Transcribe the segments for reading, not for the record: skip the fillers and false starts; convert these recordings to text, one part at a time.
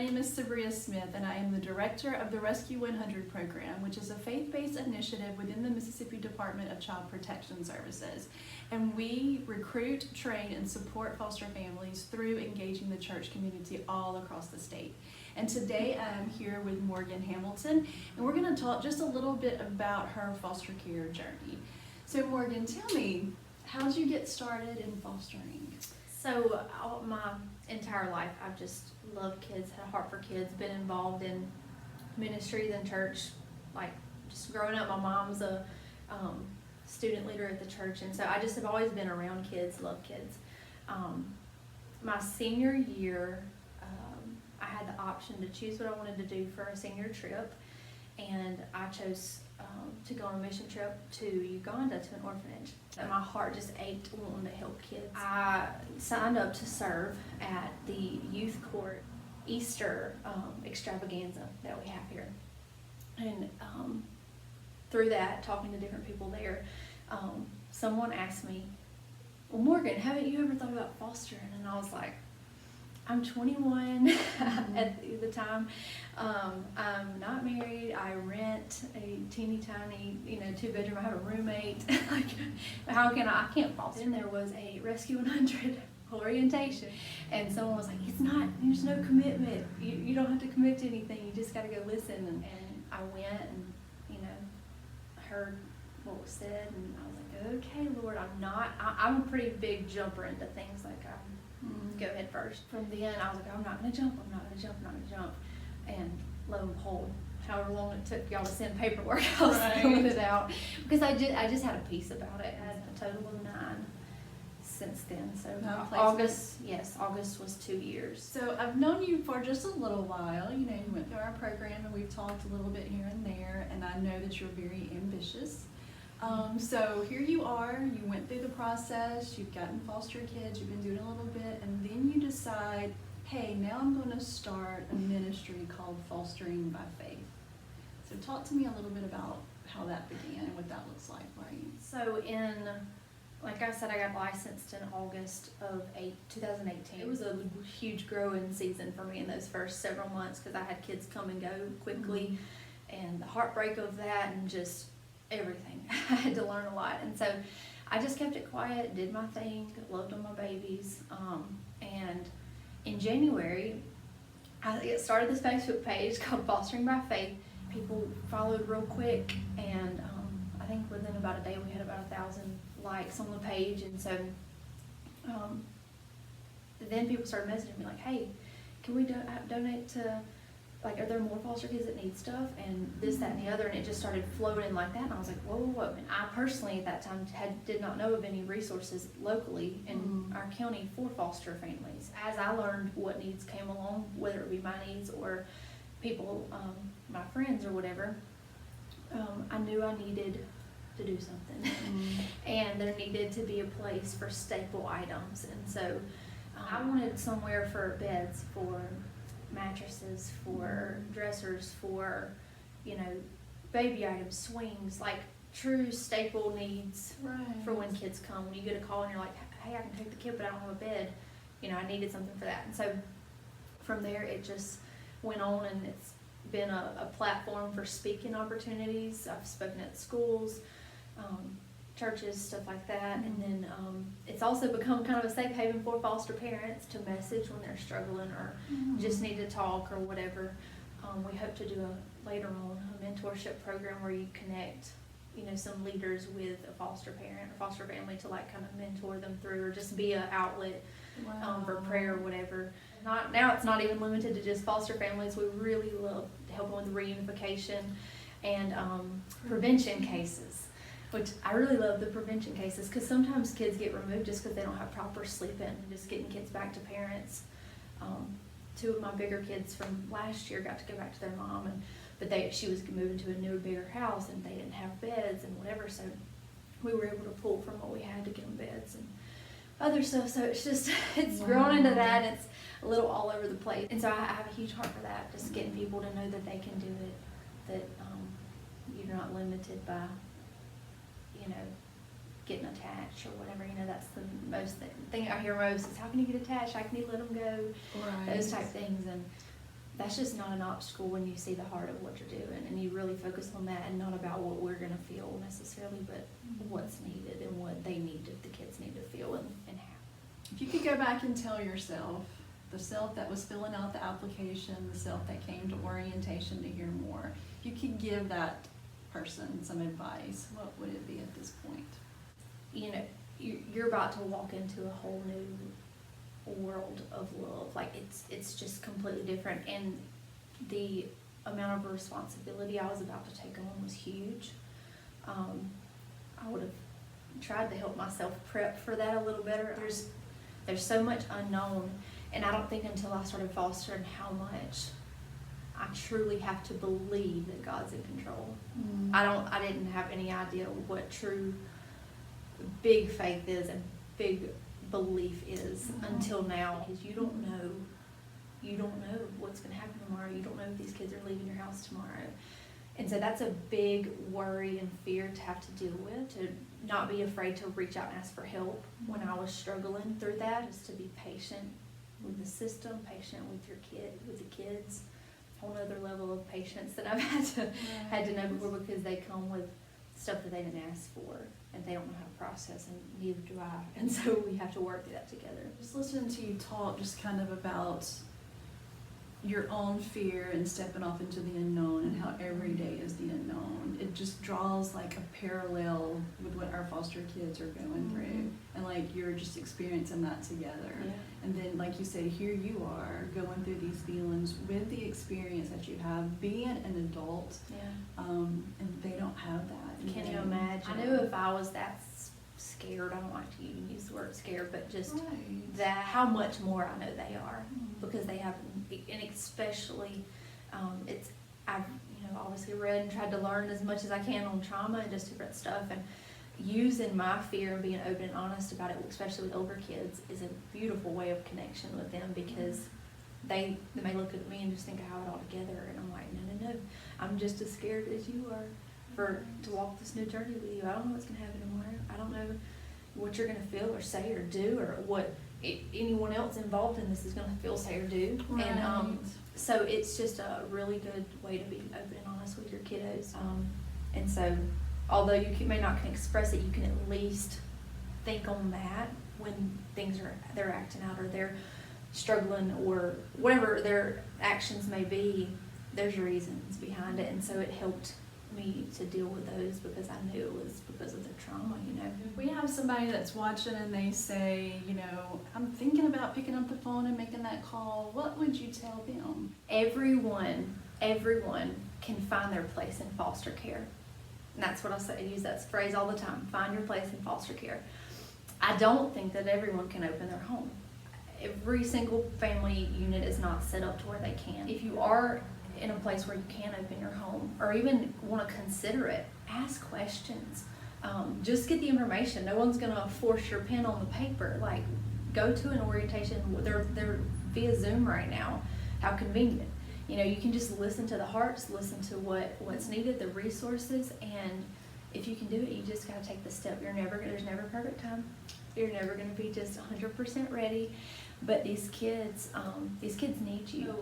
name is Sabria Smith, and I am the director of the Rescue 100 program, which is a faith-based initiative within the Mississippi Department of Child Protection Services. And we recruit, train, and support foster families through engaging the church community all across the state. And today I'm here with Morgan Hamilton, and we're going to talk just a little bit about her foster care journey. So Morgan, tell me, how did you get started in fostering? So all my entire life, I've just loved kids, had a heart for kids, been involved in ministries and church, like just growing up. My mom's a student leader at the church, and so I just have always been around kids, love kids. My senior year, I had the option to choose what I wanted to do for a senior trip, and I chose to go on a mission trip to Uganda to an orphanage. And my heart just ached wanting to help kids. I signed up to serve at the youth court Easter extravaganza that we have here. And through that, talking to different people there, someone asked me, well, Morgan, haven't you ever thought about fostering? And I was like, I'm 21 at the time. I'm not married. I rent a teeny tiny, 2-bedroom. I have a roommate. Like, how can I can't foster. Then there was a Rescue 100 orientation, and someone was like, there's no commitment. You don't have to commit to anything. You just got to go listen. And I went and, heard what was said, and I was like, okay, Lord, I'm a pretty big jumper into things. Like, go ahead first. From then, I was like, I'm not going to jump, and lo and behold, however long it took y'all to send paperwork, I was filling it out, because I just had a peace about it. I had a total of 9 since then. So August was 2 years. So I've known you for just a little while. You went through our program and we've talked a little bit here and there, and I know that you're very ambitious. So here you are, you went through the process, you've gotten foster kids, you've been doing a little bit, and then you decide, hey, now I'm going to start a ministry called Fostering by Faith. So talk to me a little bit about how that began and what that looks like for you. So like I said, I got licensed in August of 2018. It was a huge growing season for me in those first several months, because I had kids come and go quickly, and the heartbreak of that, and just everything. I had to learn a lot, and so I just kept it quiet, did my thing, loved on my babies, and in January I started this Facebook page called Fostering by Faith. People followed real quick, and I think within about a day we had about 1,000 likes on the page, and so then people started messaging me like, hey, can we donate to, like, are there more foster kids that need stuff, and this, that, and the other, and it just started floating like that, and I was like, whoa. And I personally at that time did not know of any resources locally in our county for foster families. As I learned what needs came along, whether it be my needs or people, my friends or whatever, I knew I needed to do something. And there needed to be a place for staple items, and so I wanted somewhere for beds, for mattresses, for dressers, for baby items, swings, like true staple needs for when kids come. When you get a call and you're like, hey, I can take the kid but I don't have a bed, I needed something for that. And so from there it just went on, and it's been a platform for speaking opportunities. I've spoken at schools, churches, stuff like that, and then it's also become kind of a safe haven for foster parents to message when they're struggling or just need to talk or whatever. We hope to do later on a mentorship program where you connect some leaders with a foster parent or foster family to like kind of mentor them through, or just be an outlet for prayer or whatever. Now it's not even limited to just foster families. We really love helping with reunification and prevention cases, which I really love the prevention cases, because sometimes kids get removed just because they don't have proper sleep-in, and just getting kids back to parents. 2 of my bigger kids from last year got to go back to their mom, but she was moving to a newer, bigger house, and they didn't have beds and whatever, so we were able to pull from what we had to get them beds and other stuff. So it's grown into that. It's a little all over the place, and so I have a huge heart for that, just getting people to know that they can do it, that you're not limited by getting attached or whatever. That's the thing I hear most is, how can you get attached? How can you let them go? Those type things. And that's just not an obstacle when you see the heart of what you're doing, and you really focus on that, and not about what we're gonna feel necessarily, but what's needed and what they need, the kids need to feel and have. If you could go back and tell yourself, the self that was filling out the application, the self that came to orientation to hear more, if you could give that person some advice, what would it be at this point? You know, you're about to walk into a whole new world of love. Like, it's just completely different, and the amount of responsibility I was about to take on was huge. I would have tried to help myself prep for that a little better. There's so much unknown, and I don't think until I started fostering how much I truly have to believe that God's in control. I didn't have any idea what true big faith is and big belief is until now, because you don't know what's going to happen tomorrow. You don't know if these kids are leaving your house tomorrow. And so that's a big worry and fear to have to deal with, to not be afraid to reach out and ask for help when I was struggling through that, is to be patient with the system, patient with with the kids. A whole other level of patience that I've had to know before, because they come with stuff that they didn't ask for, and they don't know how to process, and neither do I. And so we have to work through that together. Just listening to you talk just kind of about your own fear and stepping off into the unknown, and how every day is the unknown. It just draws like a parallel with what our foster kids are going through, and like you're just experiencing that together. Yeah. And then, like you said, here you are going through these feelings with the experience that you have being an adult, and they don't have that. Can you imagine? I knew if I was that scared, I don't like to even use the word scared, but just that, how much more I know they are, because they have, and especially, I've obviously read and tried to learn as much as I can on trauma and just different stuff, and using my fear and being open and honest about it, especially with older kids, is a beautiful way of connection with them, because they may look at me and just think I have it all together, and I'm like, no, I'm just as scared as you are to walk this new journey with you. I don't know what's going to happen tomorrow. I don't know what you're going to feel or say or do, or what anyone else involved in this is going to feel, say, or do. Right. And so it's just a really good way to be open and honest with your kiddos. And so, although you may not can express it, you can at least think on that when they're acting out, or they're struggling, or whatever their actions may be. There's reasons behind it, and so it helped me to deal with those, because I knew it was because of their trauma. If we have somebody that's watching and they say, I'm thinking about picking up the phone and making that call, what would you tell them? Everyone can find their place in foster care. And that's what I say. I use that phrase all the time. Find your place in foster care. I don't think that everyone can open their home. Every single family unit is not set up to where they can. If you are in a place where you can open your home, or even want to consider it, ask questions. Just get the information. No one's going to force your pen on the paper. Like, go to an orientation. They're via Zoom right now. How convenient. You can just listen to the hearts, listen to what's needed, the resources, and if you can do it, you just got to take the step. There's never a perfect time. You're never going to be just 100% ready, but these kids need you.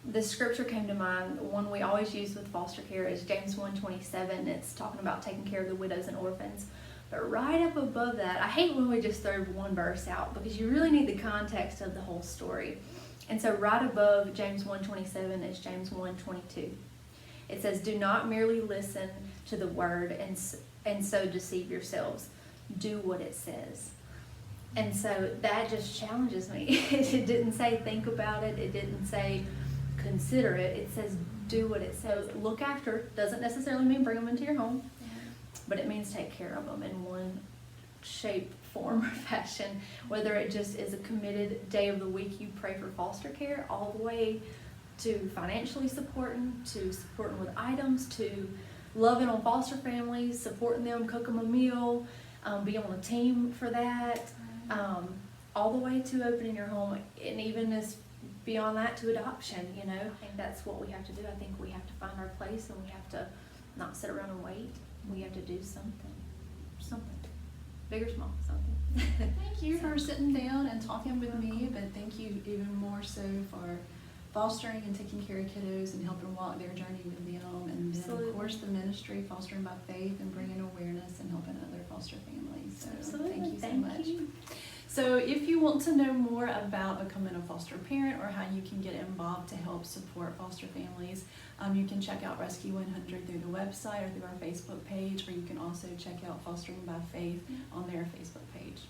The scripture came to mind. One we always use with foster care is James 1:27. It's talking about taking care of the widows and orphans. But right up above that, I hate when we just throw one verse out, because you really need the context of the whole story. And so right above James 1:27 is James 1:22. It says, "Do not merely listen to the word and so deceive yourselves. Do what it says." And so that just challenges me. It didn't say think about it. It didn't say consider it. It says do what it says. Look after. Doesn't necessarily mean bring them into your home, but it means take care of them in one shape, form, or fashion. Whether it just is a committed day of the week you pray for foster care, all the way to financially supporting, to supporting with items, to loving on foster families, supporting them, cook them a meal, be on a team for that, all the way to opening your home, and even as beyond that to adoption. I think that's what we have to do. I think we have to find our place, and we have to not sit around and wait. We have to do something, big or small, something. Thank you for sitting down and talking with me, but thank you even more so for fostering and taking care of kiddos and helping walk their journey with them. And then, Absolutely. of course, the ministry, Fostering by Faith, and bringing awareness and helping other foster families. So Absolutely. thank you so Thank much. you. So if you want to know more about becoming a foster parent or how you can get involved to help support foster families, you can check out Rescue 100 through the website or through our Facebook page, or you can also check out Fostering by Faith on their Facebook page.